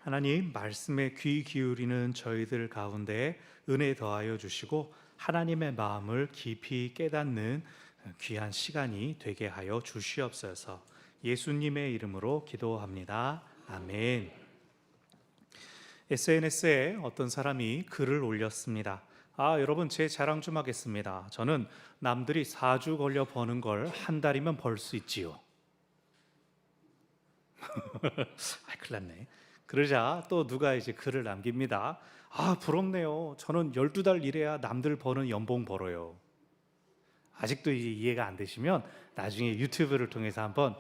하나님 말씀에 귀 기울이는 저희들 가운데 은혜 더하여 주시고 하나님의 마음을 깊이 깨닫는 귀한 시간이 되게 하여 주시옵소서. 예수님의 이름으로 기도합니다. 아멘. SNS에 어떤 사람이 글을 올렸습니다. 여러분, 제 자랑 좀 하겠습니다. 저는 남들이 4주 걸려 버는 걸 한 달이면 벌 수 있지요. 큰일 났네. 그러자 또 누가 이제 글을 남깁니다. 부럽네요. 저는 12달 일해야 남들 버는 연봉 벌어요. 아직도 이제 이해가 안 되시면 나중에 유튜브를 통해서 한번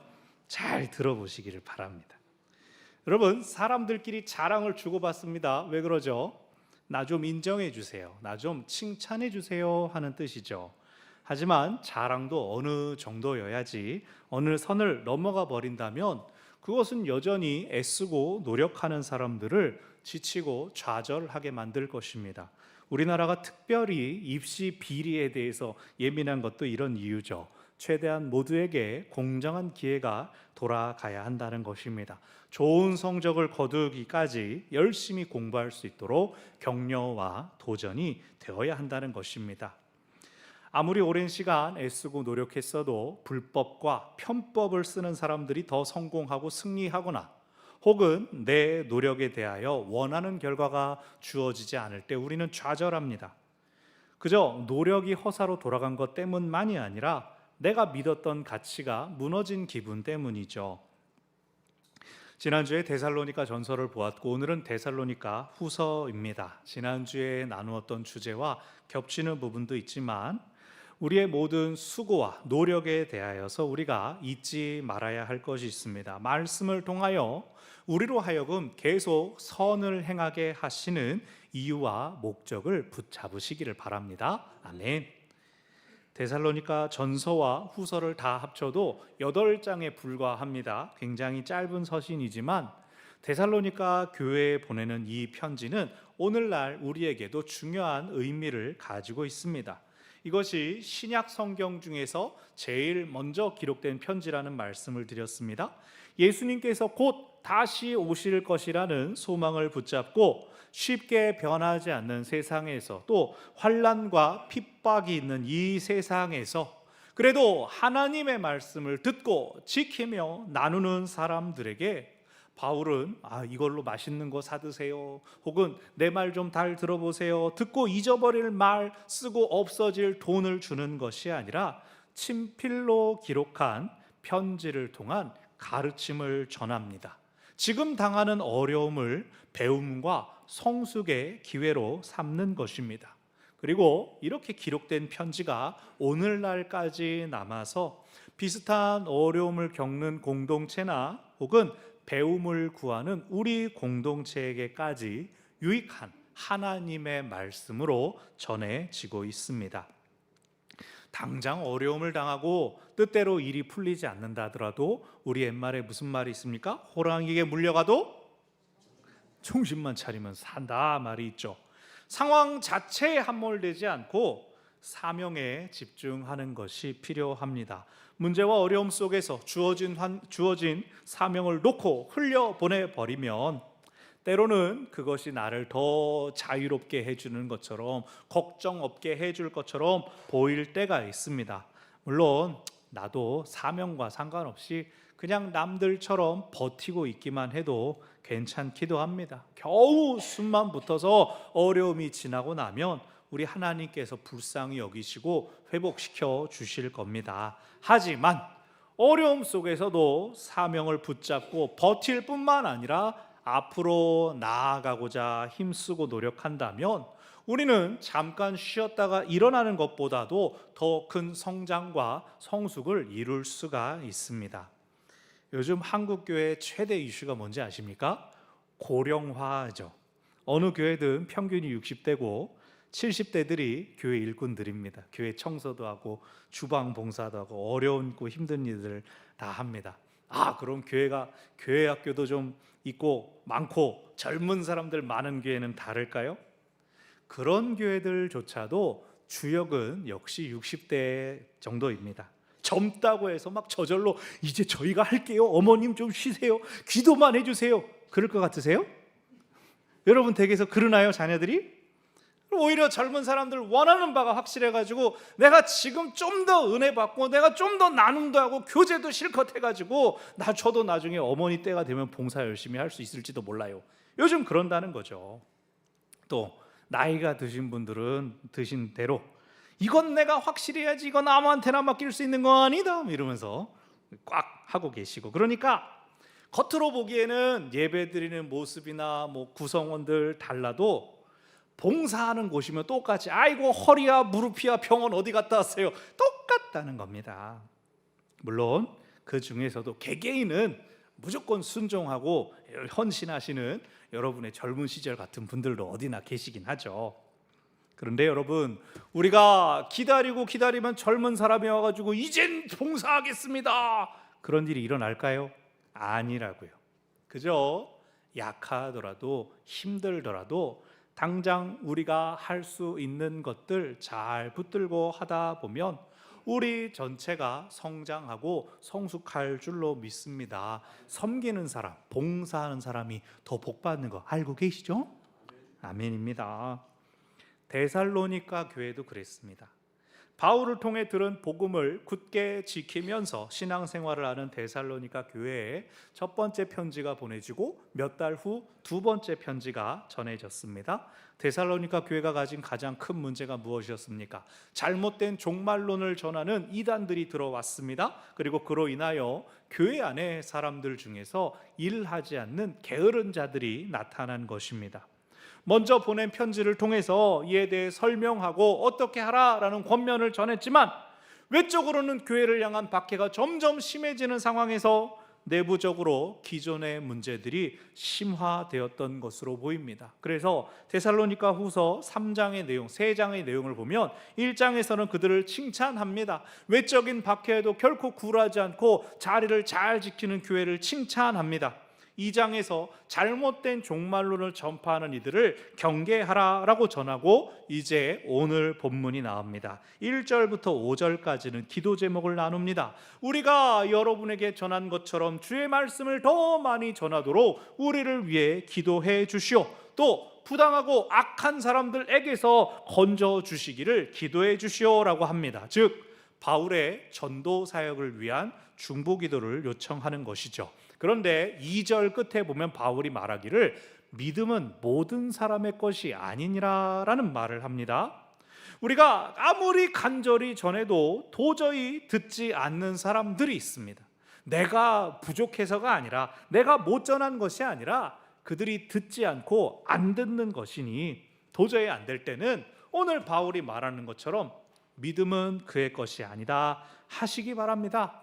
잘 들어보시기를 바랍니다. 여러분, 사람들끼리 자랑을 주고받습니다. 왜 그러죠? 나 좀 인정해 주세요, 나 좀 칭찬해 주세요 하는 뜻이죠. 하지만 자랑도 어느 정도여야지, 어느 선을 넘어가 버린다면 그것은 여전히 애쓰고 노력하는 사람들을 지치고 좌절하게 만들 것입니다. 우리나라가 특별히 입시 비리에 대해서 예민한 것도 이런 이유죠. 최대한 모두에게 공정한 기회가 돌아가야 한다는 것입니다. 좋은 성적을 거두기까지 열심히 공부할 수 있도록 격려와 도전이 되어야 한다는 것입니다. 아무리 오랜 시간 애쓰고 노력했어도 불법과 편법을 쓰는 사람들이 더 성공하고 승리하거나 혹은 내 노력에 대하여 원하는 결과가 주어지지 않을 때 우리는 좌절합니다. 그저 노력이 허사로 돌아간 것 때문만이 아니라 내가 믿었던 가치가 무너진 기분 때문이죠. 지난주에 데살로니가 전서를 보았고 오늘은 데살로니가 후서입니다. 지난주에 나누었던 주제와 겹치는 부분도 있지만 우리의 모든 수고와 노력에 대하여서 우리가 잊지 말아야 할 것이 있습니다. 말씀을 통하여 우리로 하여금 계속 선을 행하게 하시는 이유와 목적을 붙잡으시기를 바랍니다. 아멘. 데살로니가 전서와 후서를 다 합쳐도 8장에 불과합니다. 굉장히 짧은 서신이지만 데살로니가 교회에 보내는 이 편지는 오늘날 우리에게도 중요한 의미를 가지고 있습니다. 이것이 신약 성경 중에서 제일 먼저 기록된 편지라는 말씀을 드렸습니다. 예수님께서 곧 다시 오실 것이라는 소망을 붙잡고 쉽게 변하지 않는 세상에서, 또 환난과 핍박이 있는 이 세상에서 그래도 하나님의 말씀을 듣고 지키며 나누는 사람들에게 바울은 이걸로 맛있는 거 사드세요, 혹은 내 말 좀 잘 들어보세요, 듣고 잊어버릴 말, 쓰고 없어질 돈을 주는 것이 아니라 친필로 기록한 편지를 통한 가르침을 전합니다. 지금 당하는 어려움을 배움과 성숙의 기회로 삼는 것입니다. 그리고 이렇게 기록된 편지가 오늘날까지 남아서 비슷한 어려움을 겪는 공동체나 혹은 배움을 구하는 우리 공동체에게까지 유익한 하나님의 말씀으로 전해지고 있습니다. 당장 어려움을 당하고 뜻대로 일이 풀리지 않는다 하더라도 우리 옛말에 무슨 말이 있습니까? 호랑이에게 물려가도 정신만 차리면 산다 말이 있죠. 상황 자체에 함몰되지 않고 사명에 집중하는 것이 필요합니다. 문제와 어려움 속에서 주어진 사명을 놓고 흘려보내버리면 때로는 그것이 나를 더 자유롭게 해주는 것처럼, 걱정 없게 해줄 것처럼 보일 때가 있습니다. 물론 나도 사명과 상관없이 그냥 남들처럼 버티고 있기만 해도 괜찮기도 합니다. 겨우 숨만 붙어서 어려움이 지나고 나면 우리 하나님께서 불쌍히 여기시고 회복시켜 주실 겁니다. 하지만 어려움 속에서도 사명을 붙잡고 버틸 뿐만 아니라 앞으로 나아가고자 힘쓰고 노력한다면 우리는 잠깐 쉬었다가 일어나는 것보다도 더 큰 성장과 성숙을 이룰 수가 있습니다. 요즘 한국 교회의 최대 이슈가 뭔지 아십니까? 고령화죠. 어느 교회든 평균이 60대고 70대들이 교회 일꾼들입니다. 교회 청소도 하고 주방 봉사도 하고 어려운 힘든 일들을 다 합니다. 그럼 교회 학교도 좀 있고 많고 젊은 사람들 많은 교회는 다를까요? 그런 교회들조차도 주역은 역시 60대 정도입니다. 젊다고 해서 막 저절로 이제 저희가 할게요, 어머님 좀 쉬세요, 기도만 해주세요, 그럴 것 같으세요? 여러분 댁에서 그러나요, 자녀들이? 오히려 젊은 사람들 원하는 바가 확실해가지고 내가 지금 좀 더 은혜 받고 내가 좀 더 나눔도 하고 교제도 실컷 해가지고 저도 나중에 어머니 때가 되면 봉사 열심히 할 수 있을지도 몰라요. 요즘 그런다는 거죠. 또 나이가 드신 분들은 드신 대로 이건 내가 확실히 해야지, 이건 아무한테나 맡길 수 있는 거 아니다 이러면서 꽉 하고 계시고, 그러니까 겉으로 보기에는 예배드리는 모습이나 구성원들 달라도 봉사하는 곳이면 똑같이 아이고 허리야 무릎이야 병원 어디 갔다 왔어요, 똑같다는 겁니다. 물론 그 중에서도 개개인은 무조건 순종하고 헌신하시는 여러분의 젊은 시절 같은 분들도 어디나 계시긴 하죠. 그런데 여러분, 우리가 기다리면 젊은 사람이 와가지고 이젠 봉사하겠습니다, 그런 일이 일어날까요? 아니라고요. 그죠? 약하더라도 힘들더라도 당장 우리가 할 수 있는 것들 잘 붙들고 하다 보면 우리 전체가 성장하고 성숙할 줄로 믿습니다. 섬기는 사람, 봉사하는 사람이 더 복받는 거 알고 계시죠? 아멘입니다. 데살로니가 교회도 그랬습니다. 바울을 통해 들은 복음을 굳게 지키면서 신앙생활을 하는 데살로니가 교회에 첫 번째 편지가 보내지고 몇 달 후 두 번째 편지가 전해졌습니다. 데살로니가 교회가 가진 가장 큰 문제가 무엇이었습니까? 잘못된 종말론을 전하는 이단들이 들어왔습니다. 그리고 그로 인하여 교회 안에 사람들 중에서 일하지 않는 게으른 자들이 나타난 것입니다. 먼저 보낸 편지를 통해서 이에 대해 설명하고 어떻게 하라라는 권면을 전했지만 외적으로는 교회를 향한 박해가 점점 심해지는 상황에서 내부적으로 기존의 문제들이 심화되었던 것으로 보입니다. 그래서 데살로니가 후서 3장의 내용, 3장의 내용을 보면 1장에서는 그들을 칭찬합니다. 외적인 박해에도 결코 굴하지 않고 자리를 잘 지키는 교회를 칭찬합니다. 2장에서 잘못된 종말론을 전파하는 이들을 경계하라라고 전하고 이제 오늘 본문이 나옵니다. 1절부터 5절까지는 기도 제목을 나눕니다. 우리가 여러분에게 전한 것처럼 주의 말씀을 더 많이 전하도록 우리를 위해 기도해 주시오. 또 부당하고 악한 사람들에게서 건져 주시기를 기도해 주시오라고 합니다. 즉 바울의 전도 사역을 위한 중보 기도를 요청하는 것이죠. 그런데 2절 끝에 보면 바울이 말하기를 믿음은 모든 사람의 것이 아니니라라는 말을 합니다. 우리가 아무리 간절히 전해도 도저히 듣지 않는 사람들이 있습니다. 내가 부족해서가 아니라, 내가 못 전한 것이 아니라 그들이 듣지 않고 안 듣는 것이니 도저히 안 될 때는 오늘 바울이 말하는 것처럼 믿음은 그의 것이 아니다 하시기 바랍니다.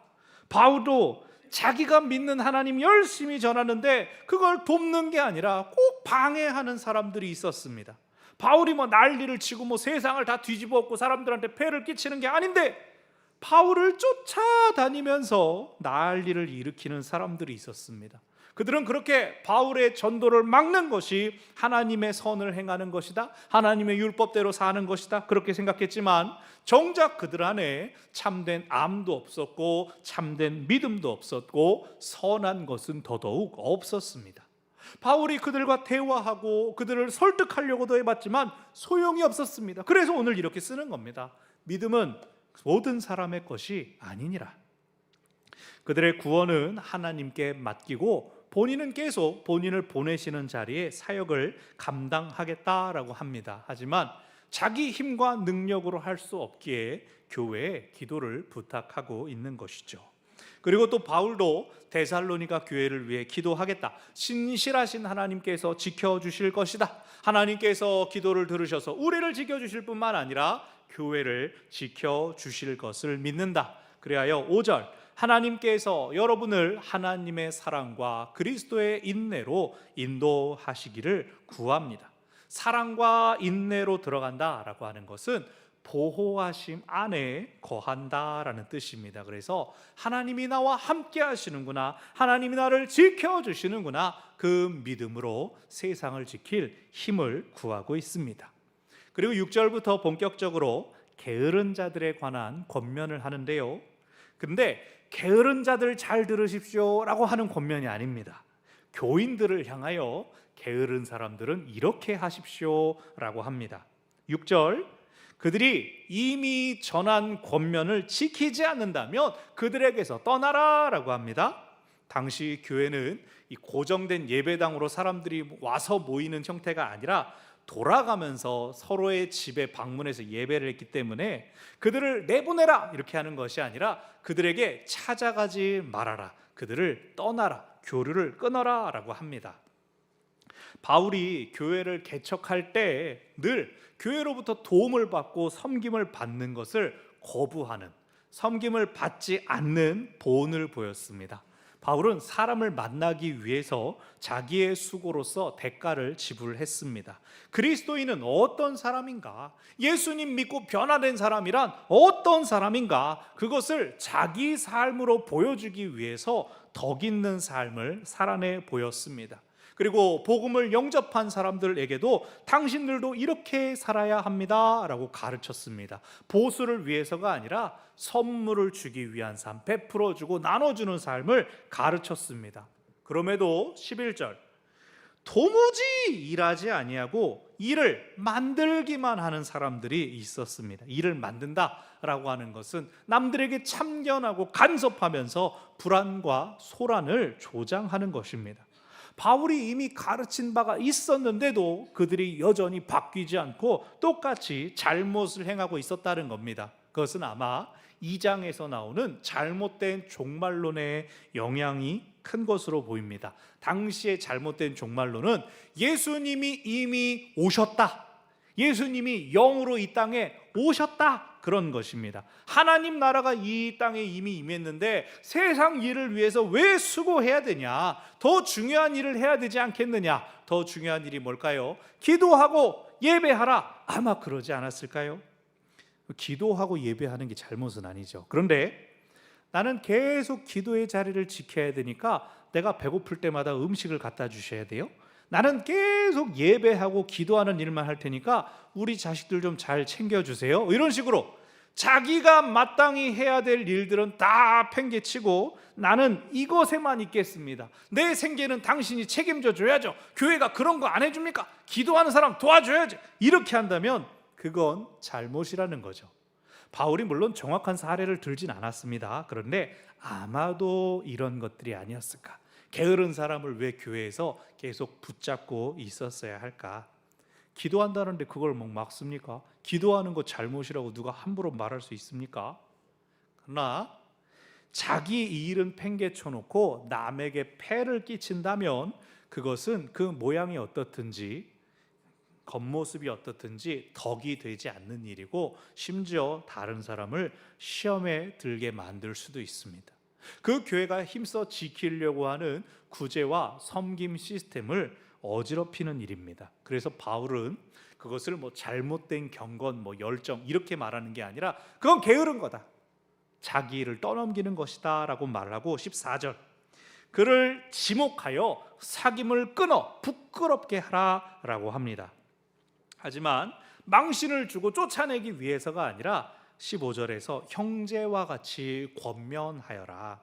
바울도 자기가 믿는 하나님 열심히 전하는데 그걸 돕는 게 아니라 꼭 방해하는 사람들이 있었습니다. 바울이 난리를 치고 세상을 다 뒤집어 엎고 사람들한테 폐를 끼치는 게 아닌데 바울을 쫓아다니면서 난리를 일으키는 사람들이 있었습니다. 그들은 그렇게 바울의 전도를 막는 것이 하나님의 선을 행하는 것이다, 하나님의 율법대로 사는 것이다, 그렇게 생각했지만 정작 그들 안에 참된 암도 없었고 참된 믿음도 없었고 선한 것은 더더욱 없었습니다. 바울이 그들과 대화하고 그들을 설득하려고도 해봤지만 소용이 없었습니다. 그래서 오늘 이렇게 쓰는 겁니다. 믿음은 모든 사람의 것이 아니니라. 그들의 구원은 하나님께 맡기고 본인은 계속 본인을 보내시는 자리에 사역을 감당하겠다라고 합니다. 하지만 자기 힘과 능력으로 할 수 없기에 교회에 기도를 부탁하고 있는 것이죠. 그리고 또 바울도 데살로니가 교회를 위해 기도하겠다, 신실하신 하나님께서 지켜주실 것이다, 하나님께서 기도를 들으셔서 우리를 지켜주실 뿐만 아니라 교회를 지켜주실 것을 믿는다. 그리하여 5절, 하나님께서 여러분을 하나님의 사랑과 그리스도의 인내로 인도하시기를 구합니다. 사랑과 인내로 들어간다라고 하는 것은 보호하심 안에 거한다라는 뜻입니다. 그래서 하나님이 나와 함께 하시는구나, 하나님이 나를 지켜주시는구나, 그 믿음으로 세상을 지킬 힘을 구하고 있습니다. 그리고 6절부터 본격적으로 게으른 자들에 관한 권면을 하는데요, 근데 게으른 자들 잘 들으십시오 라고 하는 권면이 아닙니다. 교인들을 향하여 게으른 사람들은 이렇게 하십시오라고 합니다. 6절, 그들이 이미 전한 권면을 지키지 않는다면 그들에게서 떠나라라고 합니다. 당시 교회는 이 고정된 예배당으로 사람들이 와서 모이는 형태가 아니라 돌아가면서 서로의 집에 방문해서 예배를 했기 때문에 그들을 내보내라 이렇게 하는 것이 아니라 그들에게 찾아가지 말아라, 그들을 떠나라, 교류를 끊어라 라고 합니다. 바울이 교회를 개척할 때 늘 교회로부터 도움을 받고 섬김을 받는 것을 거부하는, 섬김을 받지 않는 본을 보였습니다. 바울은 사람을 만나기 위해서 자기의 수고로서 대가를 지불했습니다. 그리스도인은 어떤 사람인가? 예수님 믿고 변화된 사람이란 어떤 사람인가? 그것을 자기 삶으로 보여주기 위해서 덕 있는 삶을 살아내 보였습니다. 그리고 복음을 영접한 사람들에게도 당신들도 이렇게 살아야 합니다 라고 가르쳤습니다. 보수를 위해서가 아니라 선물을 주기 위한 삶, 베풀어주고 나눠주는 삶을 가르쳤습니다. 그럼에도 11절, 도무지 일하지 아니하고 일을 만들기만 하는 사람들이 있었습니다. 일을 만든다라고 하는 것은 남들에게 참견하고 간섭하면서 불안과 소란을 조장하는 것입니다. 바울이 이미 가르친 바가 있었는데도 그들이 여전히 바뀌지 않고 똑같이 잘못을 행하고 있었다는 겁니다. 그것은 아마 2장에서 나오는 잘못된 종말론의 영향이 큰 것으로 보입니다. 당시의 잘못된 종말론은 예수님이 이미 오셨다, 예수님이 영으로 이 땅에 오셨다, 그런 것입니다. 하나님 나라가 이 땅에 이미 임했는데 세상 일을 위해서 왜 수고해야 되냐? 더 중요한 일을 해야 되지 않겠느냐? 더 중요한 일이 뭘까요? 기도하고 예배하라. 아마 그러지 않았을까요? 기도하고 예배하는 게 잘못은 아니죠. 그런데 나는 계속 기도의 자리를 지켜야 되니까 내가 배고플 때마다 음식을 갖다 주셔야 돼요. 나는 계속 예배하고 기도하는 일만 할 테니까 우리 자식들 좀 잘 챙겨주세요. 이런 식으로 자기가 마땅히 해야 될 일들은 다 팽개치고 나는 이것에만 있겠습니다. 내 생계는 당신이 책임져 줘야죠. 교회가 그런 거 안 해줍니까? 기도하는 사람 도와줘야죠. 이렇게 한다면 그건 잘못이라는 거죠. 바울이 물론 정확한 사례를 들진 않았습니다. 그런데 아마도 이런 것들이 아니었을까? 게으른 사람을 왜 교회에서 계속 붙잡고 있었어야 할까? 기도한다는데 그걸 뭐 막습니까? 기도하는 거 잘못이라고 누가 함부로 말할 수 있습니까? 그러나 자기 일은 팽개쳐 놓고 남에게 폐를 끼친다면 그것은 그 모양이 어떻든지 겉모습이 어떻든지 덕이 되지 않는 일이고 심지어 다른 사람을 시험에 들게 만들 수도 있습니다. 그 교회가 힘써 지키려고 하는 구제와 섬김 시스템을 어지럽히는 일입니다. 그래서 바울은 그것을 뭐 잘못된 경건, 뭐 열정 이렇게 말하는 게 아니라 그건 게으른 거다, 자기 일을 떠넘기는 것이다 라고 말하고 14절, 그를 지목하여 사귐을 끊어 부끄럽게 하라 라고 합니다. 하지만 망신을 주고 쫓아내기 위해서가 아니라 15절에서 형제와 같이 권면하여라,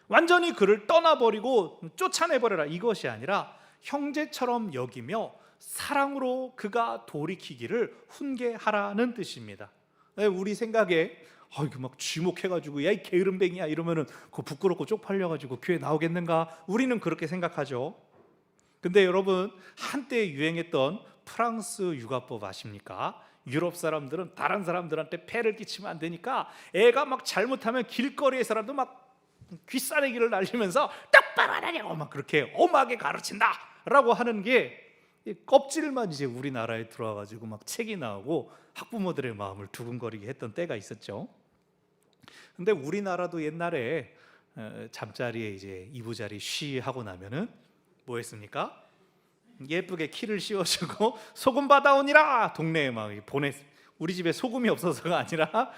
완전히 그를 떠나버리고 쫓아내버려라, 이것이 아니라 형제처럼 여기며 사랑으로 그가 돌이키기를 훈계하라는 뜻입니다. 우리 생각에 이거 막 쥐목해가지고 야 이 게으름뱅이야 이러면은 그 부끄럽고 쪽팔려가지고 교회 나오겠는가? 우리는 그렇게 생각하죠. 근데 여러분, 한때 유행했던 프랑스 육아법 아십니까? 유럽 사람들은 다른 사람들한테 폐를 끼치면 안 되니까 애가 막 잘못하면 길거리의 사람도 막 귀싸대기를 날리면서 똑바로 하라고 막 그렇게 엄하게 가르친다 라고 하는 게 껍질만 이제 우리나라에 들어와가지고 막 책이 나오고 학부모들의 마음을 두근거리게 했던 때가 있었죠. 근데 우리나라도 옛날에 잠자리에 이제 이부자리 쉬 하고 나면은 뭐 했습니까? 예쁘게 키를 씌워주고 소금 받아오니라 동네에 막 우리 집에 소금이 없어서가 아니라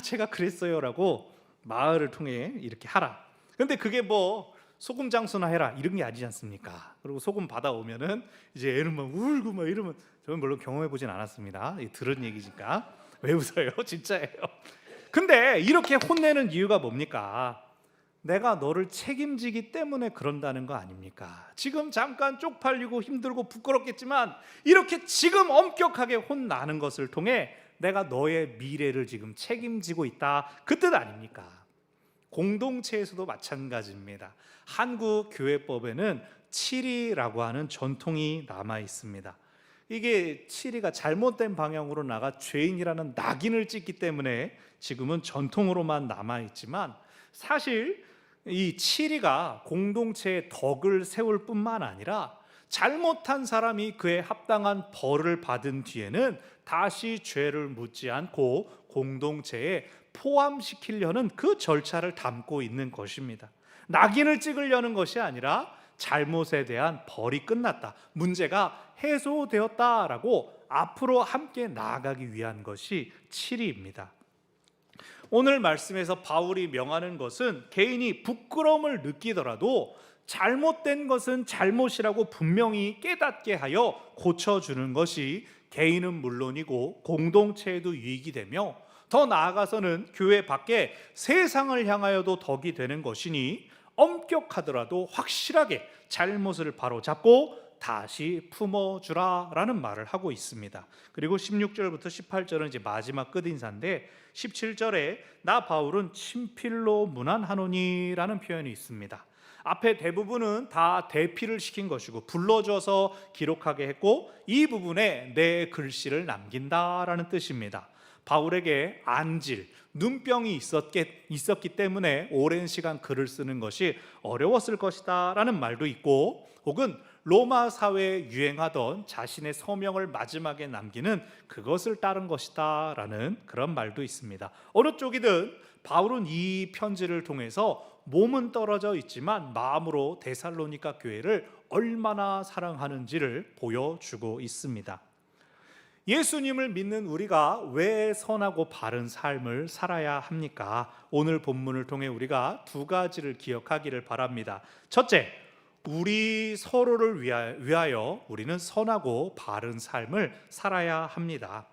제가 그랬어요라고 마을을 통해 이렇게 하라. 근데 그게 뭐 소금 장수나 해라 이런 게 아니지 않습니까? 그리고 소금 받아오면은 이제 애는 막 울고 막 이러면, 저는 물론 경험해 보진 않았습니다. 들은 얘기니까. 왜 웃어요? 진짜예요. 근데 이렇게 혼내는 이유가 뭡니까? 내가 너를 책임지기 때문에 그런다는 거 아닙니까? 지금 잠깐 쪽팔리고 힘들고 부끄럽겠지만 이렇게 지금 엄격하게 혼나는 것을 통해 내가 너의 미래를 지금 책임지고 있다, 그 뜻 아닙니까? 공동체에서도 마찬가지입니다. 한국 교회법에는 칠이라고 하는 전통이 남아 있습니다. 이게 칠이가 잘못된 방향으로 나가 죄인이라는 낙인을 찍기 때문에 지금은 전통으로만 남아 있지만, 사실 이 칠이가 공동체의 덕을 세울 뿐만 아니라 잘못한 사람이 그에 합당한 벌을 받은 뒤에는 다시 죄를 묻지 않고 공동체에 포함시키려는 그 절차를 담고 있는 것입니다. 낙인을 찍으려는 것이 아니라 잘못에 대한 벌이 끝났다, 문제가 해소되었다라고 앞으로 함께 나아가기 위한 것이 칠이입니다. 오늘 말씀에서 바울이 명하는 것은 개인이 부끄러움을 느끼더라도 잘못된 것은 잘못이라고 분명히 깨닫게 하여 고쳐주는 것이 개인은 물론이고 공동체에도 유익이 되며, 더 나아가서는 교회 밖에 세상을 향하여도 덕이 되는 것이니 엄격하더라도 확실하게 잘못을 바로잡고 다시 품어주라라는 말을 하고 있습니다. 그리고 16절부터 18절은 이제 마지막 끝인사인데, 17절에 나 바울은 친필로 문안하노니라는 표현이 있습니다. 앞에 대부분은 다 대피를 시킨 것이고 불러줘서 기록하게 했고, 이 부분에 내 글씨를 남긴다라는 뜻입니다. 바울에게 안질, 눈병이 있었기 때문에 오랜 시간 글을 쓰는 것이 어려웠을 것이다 라는 말도 있고, 혹은 로마 사회에 유행하던 자신의 서명을 마지막에 남기는 그것을 따른 것이다 라는 그런 말도 있습니다. 어느 쪽이든 바울은 이 편지를 통해서 몸은 떨어져 있지만 마음으로 데살로니가 교회를 얼마나 사랑하는지를 보여주고 있습니다. 예수님을 믿는 우리가 왜 선하고 바른 삶을 살아야 합니까? 오늘 본문을 통해 우리가 두 가지를 기억하기를 바랍니다. 첫째, 우리 서로를 위하여 우리는 선하고 바른 삶을 살아야 합니다.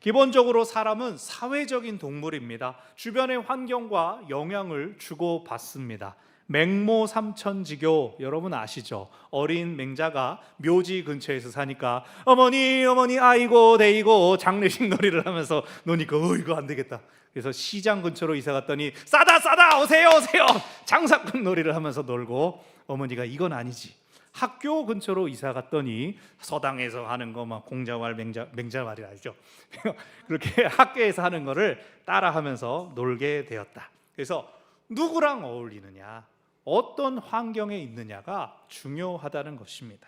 기본적으로 사람은 사회적인 동물입니다. 주변의 환경과 영향을 주고받습니다. 맹모 삼천지교 여러분 아시죠? 어린 맹자가 묘지 근처에서 사니까 어머니 아이고 데이고 장례식 놀이를 하면서 노니까 이거 안 되겠다. 그래서 시장 근처로 이사 갔더니 싸다 오세요 장사꾼 놀이를 하면서 놀고, 어머니가 이건 아니지. 학교 근처로 이사 갔더니 서당에서 하는 거 막 공자말 맹자말이 알죠? 그렇게 학교에서 하는 거를 따라하면서 놀게 되었다. 그래서 누구랑 어울리느냐, 어떤 환경에 있느냐가 중요하다는 것입니다.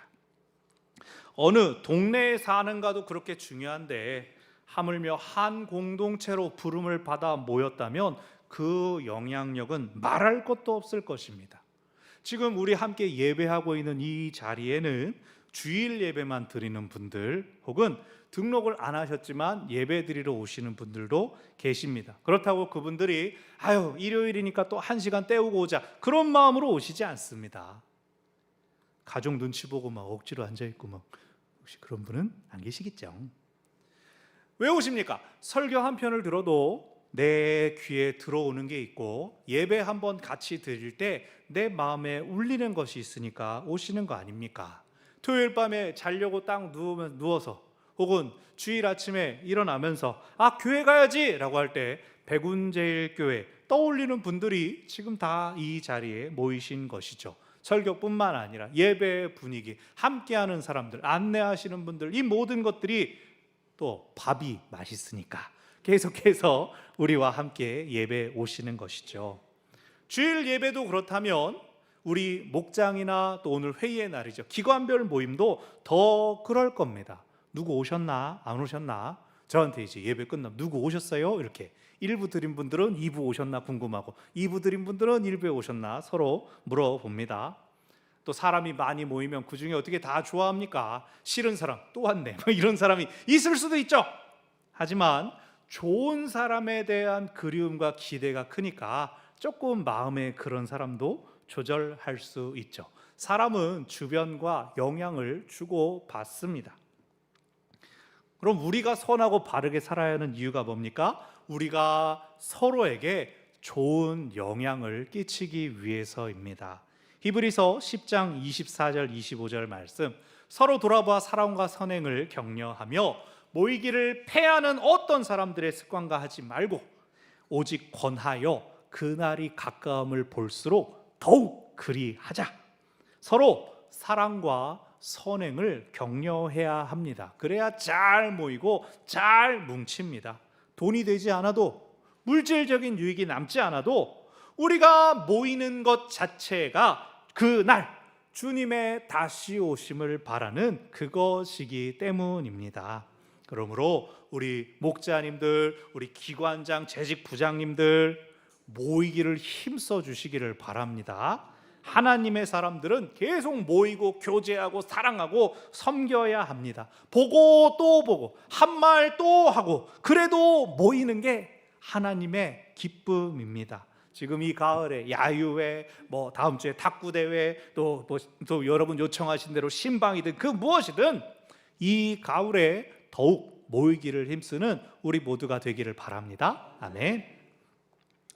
어느 동네에 사는가도 그렇게 중요한데, 하물며 한 공동체로 부름을 받아 모였다면 그 영향력은 말할 것도 없을 것입니다. 지금 우리 함께 예배하고 있는 이 자리에는 주일 예배만 드리는 분들, 혹은 등록을 안 하셨지만 예배 드리러 오시는 분들도 계십니다. 그렇다고 그분들이 일요일이니까 또 1시간 때우고 오자, 그런 마음으로 오시지 않습니다. 가족 눈치 보고 막 억지로 앉아있고 막, 혹시 그런 분은 안 계시겠죠? 왜 오십니까? 설교 한 편을 들어도 내 귀에 들어오는 게 있고, 예배 한번 같이 드릴 때 내 마음에 울리는 것이 있으니까 오시는 거 아닙니까? 토요일 밤에 자려고 딱 누워서, 혹은 주일 아침에 일어나면서 교회 가야지 라고 할 때 백운제일교회 떠올리는 분들이 지금 다 이 자리에 모이신 것이죠. 설교뿐만 아니라 예배 분위기, 함께하는 사람들, 안내하시는 분들, 이 모든 것들이 또 밥이 맛있으니까 계속해서 우리와 함께 예배 오시는 것이죠. 주일 예배도 그렇다면 우리 목장이나 또 오늘 회의의 날이죠. 기관별 모임도 더 그럴 겁니다. 누구 오셨나? 안 오셨나? 저한테 이제 예배 끝나면 누구 오셨어요? 이렇게 1부 드린 분들은 2부 오셨나 궁금하고, 2부 드린 분들은 1부에 오셨나 서로 물어봅니다. 또 사람이 많이 모이면 그 중에 어떻게 다 좋아합니까? 싫은 사람 또 왔네, 이런 사람이 있을 수도 있죠. 하지만 좋은 사람에 대한 그리움과 기대가 크니까 조금 마음에 그런 사람도 조절할 수 있죠. 사람은 주변과 영향을 주고 받습니다. 그럼 우리가 선하고 바르게 살아야 하는 이유가 뭡니까? 우리가 서로에게 좋은 영향을 끼치기 위해서입니다. 히브리서 10장 24절 25절 말씀, 서로 돌아봐 사랑과 선행을 격려하며 모이기를 패하는 어떤 사람들의 습관과 하지 말고 오직 권하여 그날이 가까움을 볼수록 더욱 그리하자. 서로 사랑과 선행을 격려해야 합니다. 그래야 잘 모이고 잘 뭉칩니다. 돈이 되지 않아도, 물질적인 유익이 남지 않아도 우리가 모이는 것 자체가 그날 주님의 다시 오심을 바라는 그것이기 때문입니다. 그러므로 우리 목자님들, 우리 기관장, 재직 부장님들 모이기를 힘써 주시기를 바랍니다. 하나님의 사람들은 계속 모이고 교제하고 사랑하고 섬겨야 합니다. 보고 또 보고 한 말 또 하고, 그래도 모이는 게 하나님의 기쁨입니다. 지금 이 가을에 야유회, 다음 주에 탁구 대회, 또 여러분 요청하신 대로 신방이든 그 무엇이든 이 가을에 더욱 모이기를 힘쓰는 우리 모두가 되기를 바랍니다. 아멘.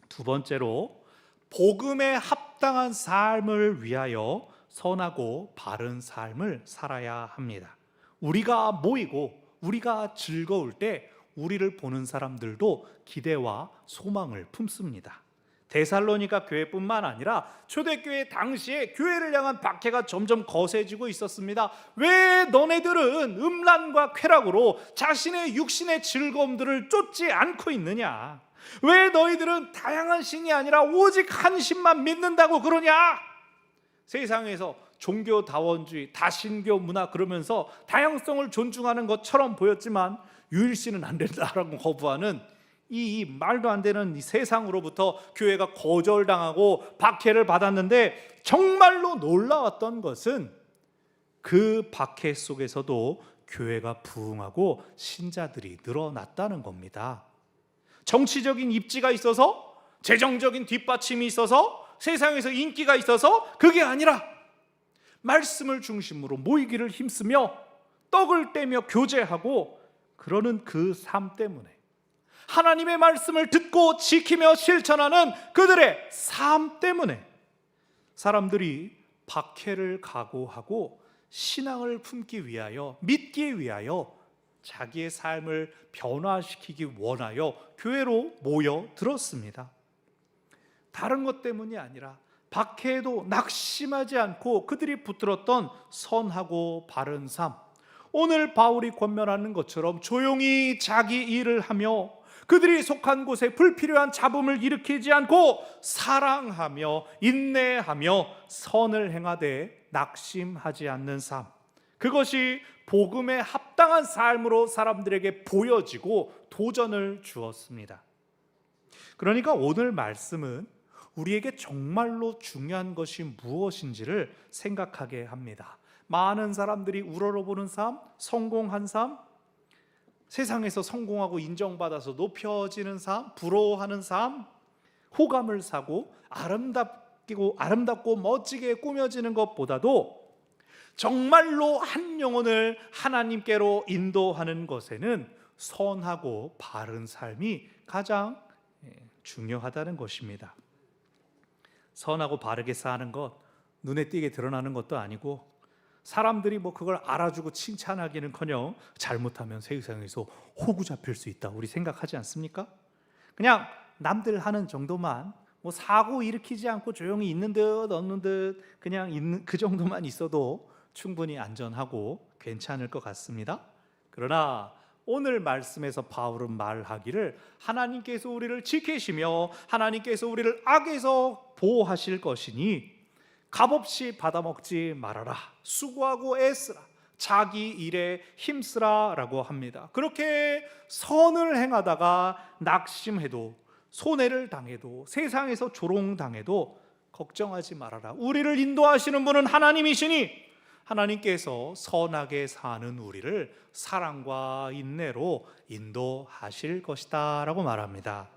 두 번째로, 복음에 합당한 삶을 위하여 선하고 바른 삶을 살아야 합니다. 우리가 모이고 우리가 즐거울 때 우리를 보는 사람들도 기대와 소망을 품습니다. 데살로니가 교회뿐만 아니라 초대교회 당시에 교회를 향한 박해가 점점 거세지고 있었습니다. 왜 너네들은 음란과 쾌락으로 자신의 육신의 즐거움들을 쫓지 않고 있느냐? 왜 너희들은 다양한 신이 아니라 오직 한 신만 믿는다고 그러냐? 세상에서 종교다원주의, 다신교 문화 그러면서 다양성을 존중하는 것처럼 보였지만 유일신은 안 된다라고 거부하는 이 말도 안 되는 이 세상으로부터 교회가 거절당하고 박해를 받았는데, 정말로 놀라웠던 것은 그 박해 속에서도 교회가 부흥하고 신자들이 늘어났다는 겁니다. 정치적인 입지가 있어서, 재정적인 뒷받침이 있어서, 세상에서 인기가 있어서 그게 아니라 말씀을 중심으로 모이기를 힘쓰며 떡을 떼며 교제하고 그러는 그 삶 때문에, 하나님의 말씀을 듣고 지키며 실천하는 그들의 삶 때문에 사람들이 박해를 각오하고 신앙을 품기 위하여, 믿기 위하여 자기의 삶을 변화시키기 원하여 교회로 모여들었습니다. 다른 것 때문이 아니라 박해에도 낙심하지 않고 그들이 붙들었던 선하고 바른 삶, 오늘 바울이 권면하는 것처럼 조용히 자기 일을 하며 그들이 속한 곳에 불필요한 잡음을 일으키지 않고 사랑하며 인내하며 선을 행하되 낙심하지 않는 삶, 그것이 복음에 합당한 삶으로 사람들에게 보여지고 도전을 주었습니다. 그러니까 오늘 말씀은 우리에게 정말로 중요한 것이 무엇인지를 생각하게 합니다. 많은 사람들이 우러러보는 삶, 성공한 삶, 세상에서 성공하고 인정받아서 높여지는 삶, 부러워하는 삶, 호감을 사고 아름답고 멋지게 꾸며지는 것보다도 정말로 한 영혼을 하나님께로 인도하는 것에는 선하고 바른 삶이 가장 중요하다는 것입니다. 선하고 바르게 사는 것, 눈에 띄게 드러나는 것도 아니고, 사람들이 그걸 알아주고 칭찬하기는커녕 잘못하면 세상에서 호구 잡힐 수 있다, 우리 생각하지 않습니까? 그냥 남들 하는 정도만, 사고 일으키지 않고 조용히 있는 듯 없는 듯 그냥 있는 그 정도만 있어도 충분히 안전하고 괜찮을 것 같습니다. 그러나 오늘 말씀에서 바울은 말하기를 하나님께서 우리를 지키시며 하나님께서 우리를 악에서 보호하실 것이니 값없이 받아먹지 말아라, 수고하고 애쓰라, 자기 일에 힘쓰라 라고 합니다. 그렇게 선을 행하다가 낙심해도, 손해를 당해도, 세상에서 조롱당해도 걱정하지 말아라. 우리를 인도하시는 분은 하나님이시니 하나님께서 선하게 사는 우리를 사랑과 인내로 인도하실 것이다 라고 말합니다.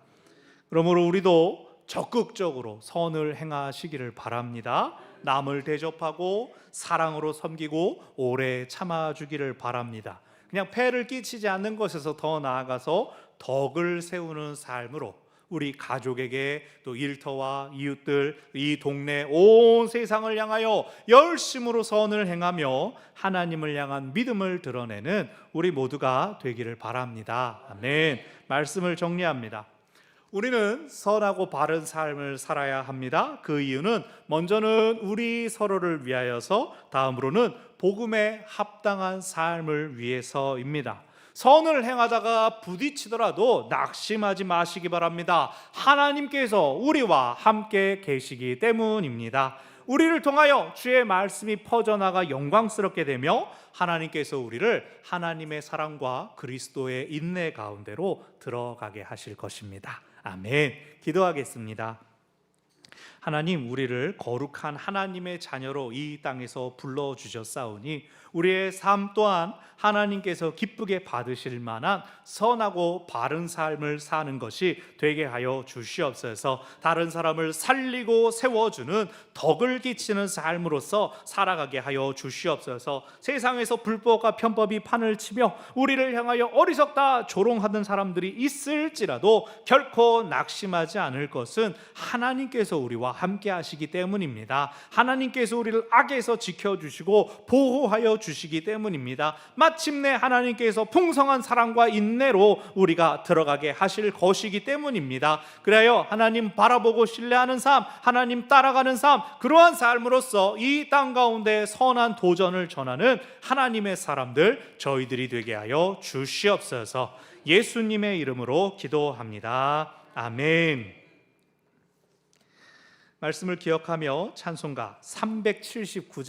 그러므로 우리도 적극적으로 선을 행하시기를 바랍니다. 남을 대접하고 사랑으로 섬기고 오래 참아주기를 바랍니다. 그냥 폐를 끼치지 않는 것에서 더 나아가서 덕을 세우는 삶으로 우리 가족에게 또 일터와 이웃들, 이 동네 온 세상을 향하여 열심으로 선을 행하며 하나님을 향한 믿음을 드러내는 우리 모두가 되기를 바랍니다. 아멘. 말씀을 정리합니다. 우리는 선하고 바른 삶을 살아야 합니다. 그 이유는 먼저는 우리 서로를 위하여서, 다음으로는 복음에 합당한 삶을 위해서입니다. 선을 행하다가 부딪히더라도 낙심하지 마시기 바랍니다. 하나님께서 우리와 함께 계시기 때문입니다. 우리를 통하여 주의 말씀이 퍼져나가 영광스럽게 되며 하나님께서 우리를 하나님의 사랑과 그리스도의 인내 가운데로 들어가게 하실 것입니다. 아멘. 기도하겠습니다. 하나님, 우리를 거룩한 하나님의 자녀로 이 땅에서 불러주셨사오니 우리의 삶 또한 하나님께서 기쁘게 받으실 만한 선하고 바른 삶을 사는 것이 되게 하여 주시옵소서. 다른 사람을 살리고 세워주는 덕을 끼치는 삶으로서 살아가게 하여 주시옵소서. 세상에서 불법과 편법이 판을 치며 우리를 향하여 어리석다 조롱하는 사람들이 있을지라도 결코 낙심하지 않을 것은 하나님께서 우리와 함께 하시기 때문입니다. 하나님께서 우리를 악에서 지켜주시고 보호하여 주시기 때문입니다. 마침내 하나님께서 풍성한 사랑과 인내로 우리가 들어가게 하실 것이기 때문입니다. 그래요, 하나님 바라보고 신뢰하는 삶, 하나님 따라가는 삶, 그러한 삶으로서 이 땅 가운데 선한 도전을 전하는 하나님의 사람들 저희들이 되게 하여 주시옵소서. 예수님의 이름으로 기도합니다. 아멘. 말씀을 기억하며 찬송가 379장